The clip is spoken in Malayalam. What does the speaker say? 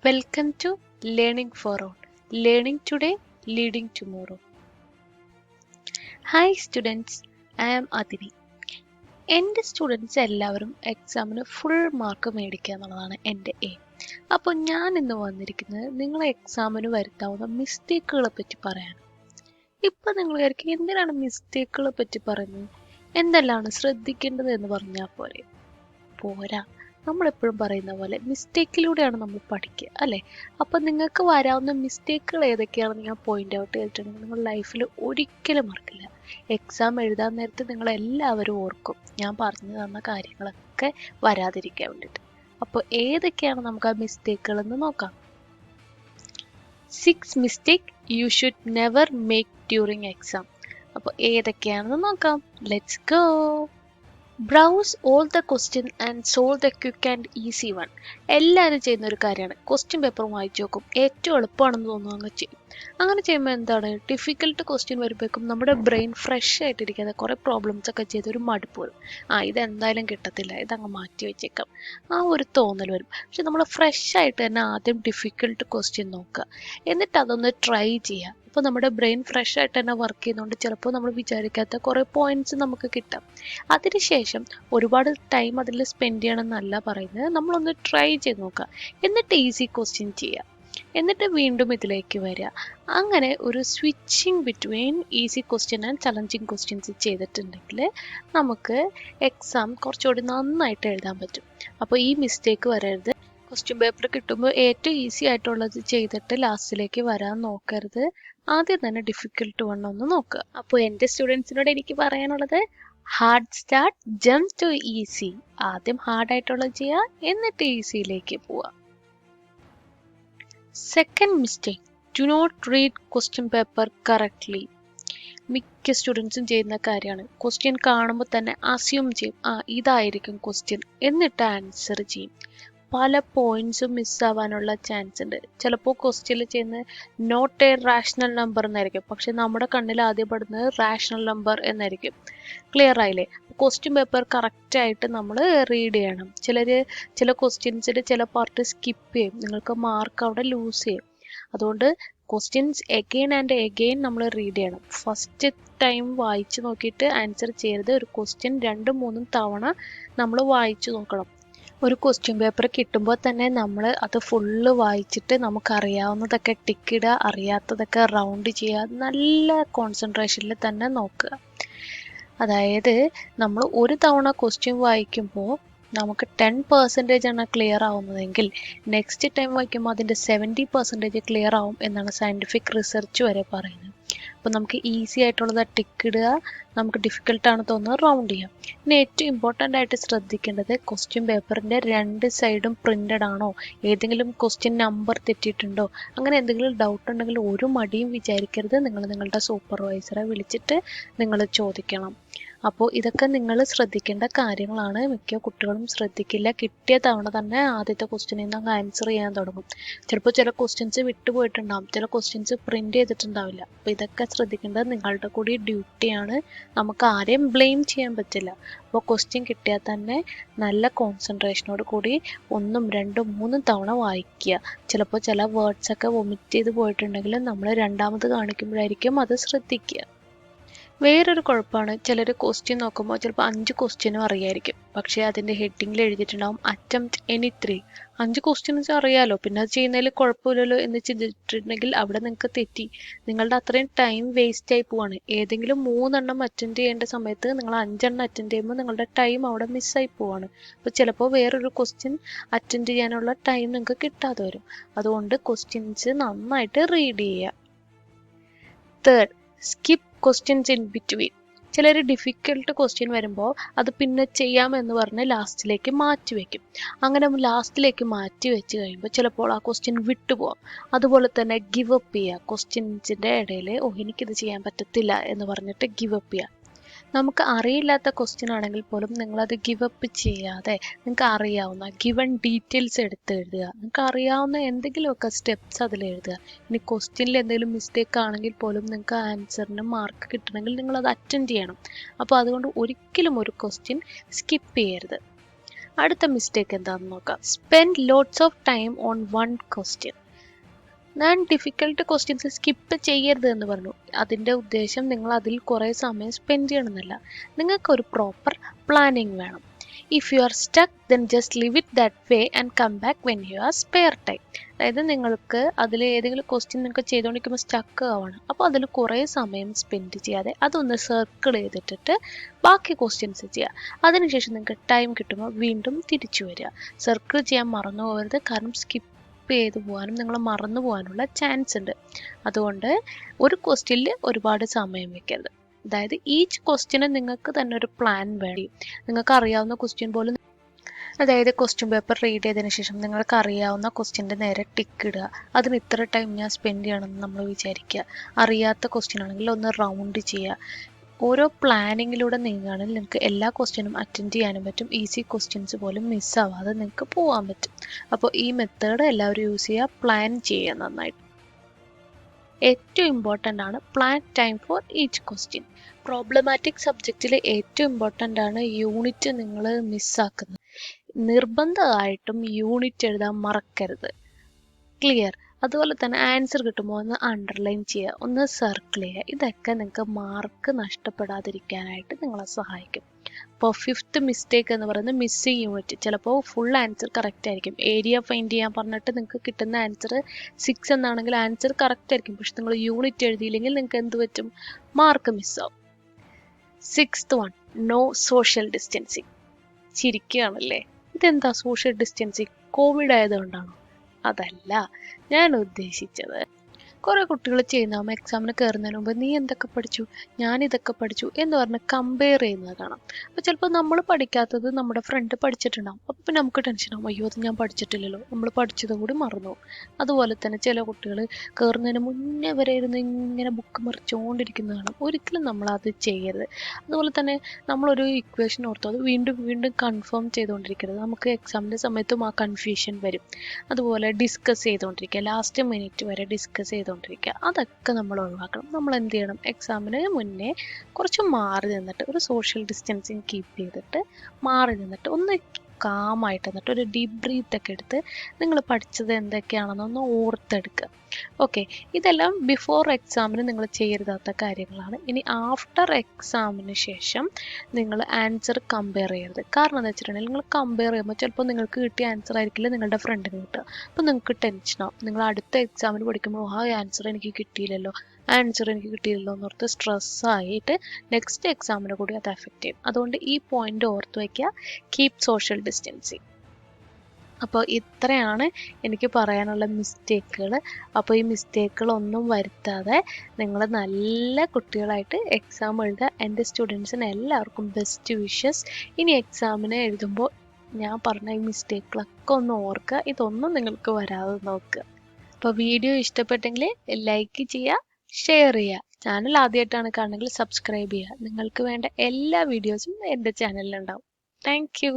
Welcome to Learning for All. Learning today, leading tomorrow. Hi students, I am Adini. എൻ്റെ സ്റ്റുഡൻസ് എല്ലാവരും എക്സാമിന് ഫുൾ മാർക്ക് മേടിക്കുക എന്നുള്ളതാണ് എൻ്റെ എയിം. അപ്പോൾ ഞാൻ ഇന്ന് വന്നിരിക്കുന്നത് നിങ്ങളെ എക്സാമിന് വരുത്താവുന്ന മിസ്റ്റേക്കുകളെ പറ്റി പറയാൻ. ഇപ്പം നിങ്ങൾ വിചാരിക്കും എന്തിനാണ് മിസ്റ്റേക്കുകളെ പറ്റി പറയുന്നത്, എന്തെല്ലാം ശ്രദ്ധിക്കേണ്ടത് എന്ന് പറഞ്ഞാൽ പോരാ. നമ്മളെപ്പോഴും പറയുന്ന പോലെ മിസ്റ്റേക്കിലൂടെയാണ് നമ്മൾ പഠിക്കുക, അല്ലേ? അപ്പം നിങ്ങൾക്ക് വരാവുന്ന മിസ്റ്റേക്കുകൾ ഏതൊക്കെയാണെന്ന് ഞാൻ പോയിന്റ് ഔട്ട് ചെയ്തിട്ടുണ്ടെങ്കിൽ നിങ്ങൾ ലൈഫിൽ ഒരിക്കലും മറക്കില്ല. എക്സാം എഴുതാൻ നേരത്ത് നിങ്ങളെല്ലാവരും ഓർക്കും ഞാൻ പറഞ്ഞു തന്ന കാര്യങ്ങളൊക്കെ വരാതിരിക്കാൻ വേണ്ടിയിട്ട്. അപ്പോൾ ഏതൊക്കെയാണ് നമുക്ക് ആ മിസ്റ്റേക്കുകളെന്ന് നോക്കാം. 6 mistake you should never make during exam. അപ്പോൾ ഏതൊക്കെയാണെന്ന് നോക്കാം. Let's go. Browse all the question and solve the quick and easy one. എല്ലാവരും ചെയ്യുന്ന ഒരു കാര്യമാണ്. ക്വസ്റ്റ്യൻ പേപ്പർ വായിച്ചു നോക്കും, ഏറ്റവും എളുപ്പമാണെന്ന് തോന്നുന്നു അങ്ങ് ചെയ്യും. അങ്ങനെ ചെയ്യുമ്പോൾ എന്താണ്, ഡിഫിക്കൽട്ട് ക്വസ്റ്റ്യൻ വരുമ്പോഴേക്കും നമ്മുടെ ബ്രെയിൻ ഫ്രഷ് ആയിട്ടിരിക്കാതെ കുറേ പ്രോബ്ലംസ് ഒക്കെ ചെയ്ത് ഒരു മടുപ്പ് വരും. ഇതെന്തായാലും കിട്ടത്തില്ല, ഇതങ്ങ് മാറ്റി വെച്ചേക്കാം, ആ ഒരു തോന്നൽ വരും. പക്ഷെ നമ്മൾ ഫ്രഷ് ആയിട്ട് തന്നെ ആദ്യം ഡിഫിക്കൽട്ട് ക്വസ്റ്റ്യൻ നോക്കുക, എന്നിട്ട് അതൊന്ന് ട്രൈ ചെയ്യുക. അപ്പോൾ നമ്മുടെ ബ്രെയിൻ ഫ്രഷ് ആയിട്ട് തന്നെ വർക്ക് ചെയ്യുന്നതുകൊണ്ട് ചിലപ്പോൾ നമ്മൾ വിചാരിക്കാത്ത കുറേ പോയിന്റ്സ് നമുക്ക് കിട്ടാം. അതിനുശേഷം ഒരുപാട് ടൈം അതിൽ സ്പെൻഡ് ചെയ്യണമെന്നല്ല പറയുന്നത്, നമ്മളൊന്ന് ട്രൈ ചെയ്ത് നോക്കുക, എന്നിട്ട് ഈസി ക്വസ്റ്റ്യൻ ചെയ്യുക, എന്നിട്ട് വീണ്ടും ഇതിലേക്ക് വരിക. അങ്ങനെ ഒരു switching between easy question and challenging questions ചെയ്തിട്ടുണ്ടെങ്കിൽ നമുക്ക് എക്സാം കുറച്ചുകൂടി നന്നായിട്ട് എഴുതാൻ പറ്റും. അപ്പോൾ ഈ മിസ്റ്റേക്ക് വരരുത്. ക്വസ്റ്റ്യൻ പേപ്പർ കിട്ടുമ്പോൾ ഏറ്റവും ഈസി ആയിട്ടുള്ളത് ചെയ്തിട്ട് ലാസ്റ്റിലേക്ക് വരാൻ നോക്കരുത്. ആദ്യം തന്നെ ഡിഫിക്കൽട്ട് ഒന്ന് നോക്കുക. അപ്പോൾ എൻ്റെ സ്റ്റുഡൻസിനോട് എനിക്ക് പറയാനുള്ളത്, hard start, jump to easy. ആദ്യം ഹാർഡായിട്ടുള്ളത് ചെയ്യുക, എന്നിട്ട് ഈസിയിലേക്ക് പോവുക. Second mistake, do not read question paper correctly. മിക്ക സ്റ്റുഡൻസും ചെയ്യുന്ന കാര്യമാണ്. ക്വസ്റ്റ്യൻ കാണുമ്പോൾ തന്നെ അസ്യൂം ചെയ്യും, ഇതായിരിക്കും ക്വസ്റ്റ്യൻ, എന്നിട്ട് ആൻസർ ചെയ്യും. പല പോയിന്റ്സും മിസ്സാവാനുള്ള ചാൻസ് ഉണ്ട്. ചിലപ്പോൾ ക്വസ്റ്റ്യനിൽ ചെയ്യുന്നത് നോട്ട് എ റാഷണൽ നമ്പർ എന്നായിരിക്കും, പക്ഷെ നമ്മുടെ കണ്ണിൽ ആദ്യം പെടുന്നത് റാഷണൽ നമ്പർ എന്നായിരിക്കും. ക്ലിയർ ആയില്ലേ? ക്വസ്റ്റ്യൻ പേപ്പർ കറക്റ്റായിട്ട് നമ്മൾ റീഡ് ചെയ്യണം. ചില ക്വസ്റ്റ്യൻസിൽ ചില പാർട്ട് സ്കിപ്പ് ചെയ്യും, നിങ്ങൾക്ക് മാർക്ക് അവിടെ ലൂസ് ചെയ്യും. അതുകൊണ്ട് ക്വസ്റ്റ്യൻസ് എഗെയിൻ ആൻഡ് എഗെയിൻ നമ്മൾ റീഡ് ചെയ്യണം. ഫസ്റ്റ് ടൈം വായിച്ചു നോക്കിയിട്ട് ആൻസർ ചെയ്യരുത്. ഒരു ക്വസ്റ്റ്യൻ 2-3 തവണ നമ്മൾ വായിച്ചു നോക്കണം. ഒരു ക്വസ്റ്റ്യൻ പേപ്പർ കിട്ടുമ്പോൾ തന്നെ നമ്മൾ അത് ഫുള്ള് വായിച്ചിട്ട് നമുക്കറിയാവുന്നതൊക്കെ ടിക്കിടുക, അറിയാത്തതൊക്കെ റൗണ്ട് ചെയ്യുക. നല്ല കോൺസെൻട്രേഷനിൽ തന്നെ നോക്കുക. അതായത് നമ്മൾ ഒരു തവണ ക്വസ്റ്റ്യൻ വായിക്കുമ്പോൾ നമുക്ക് 10% ആണ് ക്ലിയർ ആവുന്നതെങ്കിൽ നെക്സ്റ്റ് ടൈം വായിക്കുമ്പോൾ അതിൻ്റെ 70% ക്ലിയർ ആവും എന്നാണ് സയൻറ്റിഫിക് റിസർച്ച് വരെ പറയുന്നത്. അപ്പോൾ നമുക്ക് ഈസി ആയിട്ടുള്ളത് ടിക്കിടുക, നമുക്ക് ഡിഫിക്കൽട്ടാണ് തോന്നുന്നത് റൗണ്ട് ചെയ്യാം. പിന്നെ ഏറ്റവും ഇമ്പോർട്ടൻ്റ് ആയിട്ട് ശ്രദ്ധിക്കേണ്ടത്, ക്വസ്റ്റ്യൻ പേപ്പറിൻ്റെ 2 സൈഡും പ്രിൻ്റഡ് ആണോ, ഏതെങ്കിലും ക്വസ്റ്റ്യൻ നമ്പർ തെറ്റിയിട്ടുണ്ടോ, അങ്ങനെ എന്തെങ്കിലും ഡൗട്ട് ഉണ്ടെങ്കിൽ ഒരു മടിയും വിചാരിക്കരുത്. നിങ്ങൾ നിങ്ങളുടെ സൂപ്പർവൈസറെ വിളിച്ചിട്ട് നിങ്ങൾ ചോദിക്കണം. അപ്പോൾ ഇതൊക്കെ നിങ്ങൾ ശ്രദ്ധിക്കേണ്ട കാര്യങ്ങളാണ്. മിക്ക കുട്ടികളും ശ്രദ്ധിക്കില്ല. കിട്ടിയ തവണ തന്നെ ആദ്യത്തെ ക്വസ്റ്റ്യനിൽ നിന്ന് അങ്ങ് ആൻസർ ചെയ്യാൻ തുടങ്ങും. ചിലപ്പോൾ ചില ക്വസ്റ്റ്യൻസ് വിട്ടുപോയിട്ടുണ്ടാവും, ചില ക്വസ്റ്റ്യൻസ് പ്രിൻ്റ് ചെയ്തിട്ടുണ്ടാവില്ല. അപ്പോൾ ഇതൊക്കെ ശ്രദ്ധിക്കേണ്ടത് നിങ്ങളുടെ കൂടി ഡ്യൂട്ടിയാണ്. നമുക്ക് ആരെയും ബ്ലെയിം ചെയ്യാൻ പറ്റില്ല. അപ്പോൾ ക്വസ്റ്റ്യൻ കിട്ടിയാൽ തന്നെ നല്ല കോൺസെൻട്രേഷനോട് കൂടി 1, 2, 3 തവണ വായിക്കുക. ചിലപ്പോൾ ചില വേർഡ്സൊക്കെ വൊമിറ്റ് ചെയ്ത് പോയിട്ടുണ്ടെങ്കിൽ നമ്മൾ രണ്ടാമത് കാണിക്കുമ്പോഴായിരിക്കും അത് ശ്രദ്ധിക്കുക. വേറൊരു കുഴപ്പമാണ്, ചിലർ ക്വസ്റ്റ്യൻ നോക്കുമ്പോൾ ചിലപ്പോൾ 5 ക്വസ്റ്റ്യനും അറിയായിരിക്കും, പക്ഷേ അതിൻ്റെ ഹെഡിങ്ങിൽ എഴുതിയിട്ടുണ്ടാവും അറ്റംപ്റ്റ് എനി 3. 5 ക്വസ്റ്റ്യൻസ് അറിയാലോ, പിന്നെ അത് ചെയ്യുന്നതിൽ കുഴപ്പമില്ലല്ലോ എന്ന് ചിന്തിച്ചിട്ടുണ്ടെങ്കിൽ അവിടെ നിങ്ങൾക്ക് തെറ്റി. നിങ്ങളുടെ അത്രയും ടൈം വേസ്റ്റ് ആയി പോവാണ്. ഏതെങ്കിലും 3 എണ്ണം അറ്റൻഡ് ചെയ്യേണ്ട സമയത്ത് നിങ്ങൾ 5 എണ്ണം അറ്റൻഡ് ചെയ്യുമ്പോൾ നിങ്ങളുടെ ടൈം അവിടെ മിസ്സായി പോവാണ്. അപ്പോൾ ചിലപ്പോൾ വേറൊരു ക്വസ്റ്റ്യൻ അറ്റൻഡ് ചെയ്യാനുള്ള ടൈം നിങ്ങൾക്ക് കിട്ടാതെ വരും. അതുകൊണ്ട് ക്വസ്റ്റ്യൻസ് നന്നായിട്ട് റീഡ് ചെയ്യുക. Third, skip questions in between. ചിലർ ഡിഫിക്കൽട്ട് ക്വസ്റ്റ്യൻ വരുമ്പോൾ അത് പിന്നെ ചെയ്യാമെന്ന് പറഞ്ഞ് ലാസ്റ്റിലേക്ക് മാറ്റി വയ്ക്കും. അങ്ങനെ ലാസ്റ്റിലേക്ക് മാറ്റി വെച്ച് കഴിയുമ്പോൾ ചിലപ്പോൾ ആ ക്വസ്റ്റ്യൻ വിട്ടുപോകാം. അതുപോലെ തന്നെ ഗിവ് അപ്പ് ചെയ്യുക. ക്വസ്റ്റ്യൻസിൻ്റെ ഇടയിൽ എനിക്കിത് ചെയ്യാൻ പറ്റത്തില്ല എന്ന് പറഞ്ഞിട്ട് ഗിവ് അപ്പ് ചെയ്യുക. നമുക്ക് അറിയില്ലാത്ത ക്വസ്റ്റ്യൻ ആണെങ്കിൽ പോലും നിങ്ങളത് ഗിവ് അപ്പ് ചെയ്യാതെ നിങ്ങൾക്ക് അറിയാവുന്ന ഗിവൺ ഡീറ്റെയിൽസ് എടുത്ത് എഴുതുക. നിങ്ങൾക്ക് അറിയാവുന്ന എന്തെങ്കിലുമൊക്കെ സ്റ്റെപ്സ് അതിൽ എഴുതുക. ഇനി ക്വസ്റ്റ്യനിൽ എന്തെങ്കിലും മിസ്റ്റേക്ക് ആണെങ്കിൽ പോലും നിങ്ങൾക്ക് ആൻസറിന് മാർക്ക് കിട്ടണമെങ്കിൽ നിങ്ങളത് അറ്റൻഡ് ചെയ്യണം. അപ്പോൾ അതുകൊണ്ട് ഒരിക്കലും ഒരു ക്വസ്റ്റ്യൻ സ്കിപ്പ് ചെയ്യരുത്. അടുത്ത മിസ്റ്റേക്ക് എന്താണെന്ന് നോക്കാം. Spend lots of time on one question. ഞാൻ ഡിഫിക്കൽട്ട് ക്വസ്റ്റ്യൻസ് സ്കിപ്പ് ചെയ്യരുത് എന്ന് പറഞ്ഞു. അതിൻ്റെ ഉദ്ദേശം നിങ്ങൾ അതിൽ കുറേ സമയം സ്പെൻഡ് ചെയ്യണമെന്നല്ല. നിങ്ങൾക്കൊരു പ്രോപ്പർ പ്ലാനിങ് വേണം. If you are stuck then just leave it that way and come back when you are spare time. അതായത് നിങ്ങൾക്ക് അതിൽ ഏതെങ്കിലും ക്വസ്റ്റ്യൻ നിങ്ങൾക്ക് ചെയ്തുകൊണ്ടിരിക്കുമ്പോൾ സ്റ്റക്ക് ആവാണ്. അപ്പോൾ അതിൽ കുറേ സമയം സ്പെൻഡ് ചെയ്യാതെ അതൊന്ന് സർക്കിൾ ചെയ്തിട്ടിട്ട് ബാക്കി ക്വസ്റ്റ്യൻസ് ചെയ്യുക. അതിനുശേഷം നിങ്ങൾക്ക് ടൈം കിട്ടുമ്പോൾ വീണ്ടും തിരിച്ചു വരിക. സർക്കിൾ ചെയ്യാൻ മറന്നു പോകരുത്, കാരണം സ്കിപ്പ് ചെയ്ത് പോകാനും നിങ്ങൾ മറന്നു പോകാനുള്ള ചാൻസ് ഉണ്ട്. അതുകൊണ്ട് ഒരു ക്വസ്റ്റ്യനിൽ ഒരുപാട് സമയം വെക്കരുത്. അതായത് ഈച്ച് ക്വസ്റ്റ്യന് നിങ്ങൾക്ക് തന്നെ ഒരു പ്ലാൻ വേണം. നിങ്ങൾക്ക് അറിയാവുന്ന ക്വസ്റ്റ്യൻ പോലും, അതായത് ക്വസ്റ്റ്യൻ പേപ്പർ റീഡ് ചെയ്തതിന് ശേഷം നിങ്ങൾക്ക് അറിയാവുന്ന ക്വസ്റ്റ്യൻ്റെ നേരെ ടിക്ക് ഇടുക. അതിന് ഇത്ര ടൈം ഞാൻ സ്പെൻഡ് ചെയ്യണമെന്ന് നമ്മൾ വിചാരിക്കുക. അറിയാത്ത ക്വസ്റ്റ്യൻ ആണെങ്കിൽ ഒന്ന് റൗണ്ട് ചെയ്യുക. ഓരോ പ്ലാനിങ്ങിലൂടെ നീങ്ങുകയാണെങ്കിൽ നിങ്ങൾക്ക് എല്ലാ ക്വസ്റ്റ്യനും അറ്റൻഡ് ചെയ്യാനും പറ്റും. ഈസി ക്വസ്റ്റ്യൻസ് പോലും മിസ്സാവാതെ നിങ്ങൾക്ക് പോകാൻ പറ്റും. അപ്പോൾ ഈ മെത്തേഡ് എല്ലാവരും യൂസ് ചെയ്യുക, പ്ലാൻ ചെയ്യുക നന്നായിട്ട്. ഏറ്റവും ഇമ്പോർട്ടൻ്റ് ആണ് plan time for each question. Problematic സബ്ജക്റ്റിൽ ഏറ്റവും ഇമ്പോർട്ടൻ്റ് ആണ് യൂണിറ്റ് നിങ്ങൾ മിസ്സാക്കുന്നത്. നിർബന്ധമായിട്ടും യൂണിറ്റ് എഴുതാൻ മറക്കരുത്. ക്ലിയർ? അതുപോലെ തന്നെ ആൻസർ കിട്ടുമ്പോൾ ഒന്ന് അണ്ടർലൈൻ ചെയ്യുക, ഒന്ന് സർക്കിൾ ചെയ്യുക. ഇതൊക്കെ നിങ്ങൾക്ക് മാർക്ക് നഷ്ടപ്പെടാതിരിക്കാനായിട്ട് നിങ്ങളെ സഹായിക്കും. അപ്പോൾ 5th മിസ്റ്റേക്ക് എന്ന് പറയുന്നത് മിസ്സിങ് യൂണിറ്റ്. ചിലപ്പോൾ ഫുൾ ആൻസർ കറക്റ്റ് ആയിരിക്കും. ഏരിയ ഫൈൻഡ് ചെയ്യാൻ പറഞ്ഞിട്ട് നിങ്ങൾക്ക് കിട്ടുന്ന ആൻസർ 6 എന്നാണെങ്കിൽ ആൻസർ കറക്റ്റ് ആയിരിക്കും. പക്ഷെ നിങ്ങൾ യൂണിറ്റ് എഴുതിയില്ലെങ്കിൽ നിങ്ങൾക്ക് എന്ത് പറ്റും? മാർക്ക് മിസ്സാവും. 6th one, no social distancing. ചിരിക്കുകയാണല്ലേ? ഇതെന്താ സോഷ്യൽ ഡിസ്റ്റൻസിങ്? കോവിഡ് ആയതുകൊണ്ടാണോ? അതല്ല ഞാൻ ഉദ്ദേശിച്ചത്. കുറേ കുട്ടികൾ ചെയ്യുന്നതാകുമ്പോൾ എക്സാമിന് കയറുന്നതിന് മുമ്പ് നീ എന്തൊക്കെ പഠിച്ചു, ഞാനിതൊക്കെ പഠിച്ചു എന്ന് പറഞ്ഞ് കമ്പയർ ചെയ്യുന്നത് കാണാം. അപ്പോൾ ചിലപ്പോൾ നമ്മൾ പഠിക്കാത്തത് നമ്മുടെ ഫ്രണ്ട് പഠിച്ചിട്ടുണ്ടാകും. അപ്പോൾ പിന്നെ നമുക്ക് ടെൻഷനാകും, അയ്യോ അത് ഞാൻ പഠിച്ചിട്ടില്ലല്ലോ, നമ്മൾ പഠിച്ചത് കൂടി മറന്നു. അതുപോലെ തന്നെ ചില കുട്ടികൾ കയറുന്നതിന് മുന്നേ വരെ ഇരുന്ന് ഇങ്ങനെ ബുക്ക് മറിച്ചുകൊണ്ടിരിക്കുന്നത് കാണാം. ഒരിക്കലും നമ്മളത് ചെയ്യരുത്. അതുപോലെ തന്നെ നമ്മളൊരു ഇക്വേഷൻ ഓർത്തോ അത് വീണ്ടും വീണ്ടും കൺഫേം ചെയ്തുകൊണ്ടിരിക്കരുത്. നമുക്ക് എക്സാമിൻ്റെ സമയത്തും ആ കൺഫ്യൂഷൻ വരും. അതുപോലെ ഡിസ്കസ് ചെയ്തുകൊണ്ടിരിക്കുക, ലാസ്റ്റ് മിനിറ്റ് വരെ ഡിസ്കസ് ചെയ്തുകൊണ്ടിരിക്കുക, അതൊക്കെ നമ്മൾ ഒഴിവാക്കണം. നമ്മൾ എന്ത് ചെയ്യണം? എക്സാമിന് മുന്നേ കുറച്ച് മാറി നിന്നിട്ട് ഒരു സോഷ്യൽ ഡിസ്റ്റൻസിങ് കീപ്പ് ചെയ്തിട്ട് മാറി നിന്നിട്ട് ഒന്ന് കാമായിട്ട് എന്നിട്ട് ഒരു ഡീപ്പ് ബ്രീത്ത് ഒക്കെ എടുത്ത് നിങ്ങൾ പഠിച്ചത് എന്തൊക്കെയാണെന്നൊന്ന് ഓർത്തെടുക്കുക. ഓക്കെ, ഇതെല്ലാം ബിഫോർ എക്സാമിന് നിങ്ങൾ ചെയ്യരുതാത്ത കാര്യങ്ങളാണ്. ഇനി ആഫ്റ്റർ എക്സാമിന് ശേഷം നിങ്ങൾ ആൻസർ കമ്പയർ ചെയ്യരുത്. കാരണം എന്താ വെച്ചിട്ടുണ്ടെങ്കിൽ നിങ്ങൾ കമ്പയർ ചെയ്യുമ്പോൾ ചിലപ്പോൾ നിങ്ങൾക്ക് കിട്ടിയ ആൻസർ ആയിരിക്കില്ല നിങ്ങളുടെ ഫ്രണ്ടിന് കിട്ടുക. അപ്പോൾ നിങ്ങൾക്ക് ടെൻഷനാവും. നിങ്ങൾ അടുത്ത എക്സാമിന് പഠിക്കുമ്പോൾ ആ ആൻസർ എനിക്ക് കിട്ടിയില്ലല്ലോ എന്നോർത്ത് സ്ട്രെസ്സായിട്ട് നെക്സ്റ്റ് എക്സാമിന് കൂടി അത് എഫക്റ്റ് ചെയ്യും. അതുകൊണ്ട് ഈ പോയിന്റ് ഓർത്ത് വയ്ക്കുക, കീപ് സോഷ്യൽ ഡിസ്റ്റൻസിങ്. അപ്പോൾ ഇത്രയാണ് എനിക്ക് പറയാനുള്ള മിസ്റ്റേക്കുകൾ. അപ്പോൾ ഈ മിസ്റ്റേക്കുകളൊന്നും വരുത്താതെ നിങ്ങൾ നല്ല കുട്ടികളായിട്ട് എക്സാം എഴുതുക. എൻ്റെ സ്റ്റുഡൻസിന് എല്ലാവർക്കും ബെസ്റ്റ് വിഷസ്. ഇനി എക്സാമിന് എഴുതുമ്പോൾ ഞാൻ പറഞ്ഞ ഈ മിസ്റ്റേക്കുകളൊക്കെ ഒന്ന് ഓർക്കുക, ഇതൊന്നും നിങ്ങൾക്ക് വരാതെ നോക്കുക. അപ്പോൾ വീഡിയോ ഇഷ്ടപ്പെട്ടെങ്കിൽ ലൈക്ക് ചെയ്യുക, ഷെയർ ചെയ്യുക. ചാനൽ ആദ്യമായിട്ടാണ് കാണുന്നെങ്കിൽ സബ്സ്ക്രൈബ് ചെയ്യുക. നിങ്ങൾക്ക് വേണ്ട എല്ലാ വീഡിയോസും എൻ്റെ ചാനലിലുണ്ടാവും. Thank you.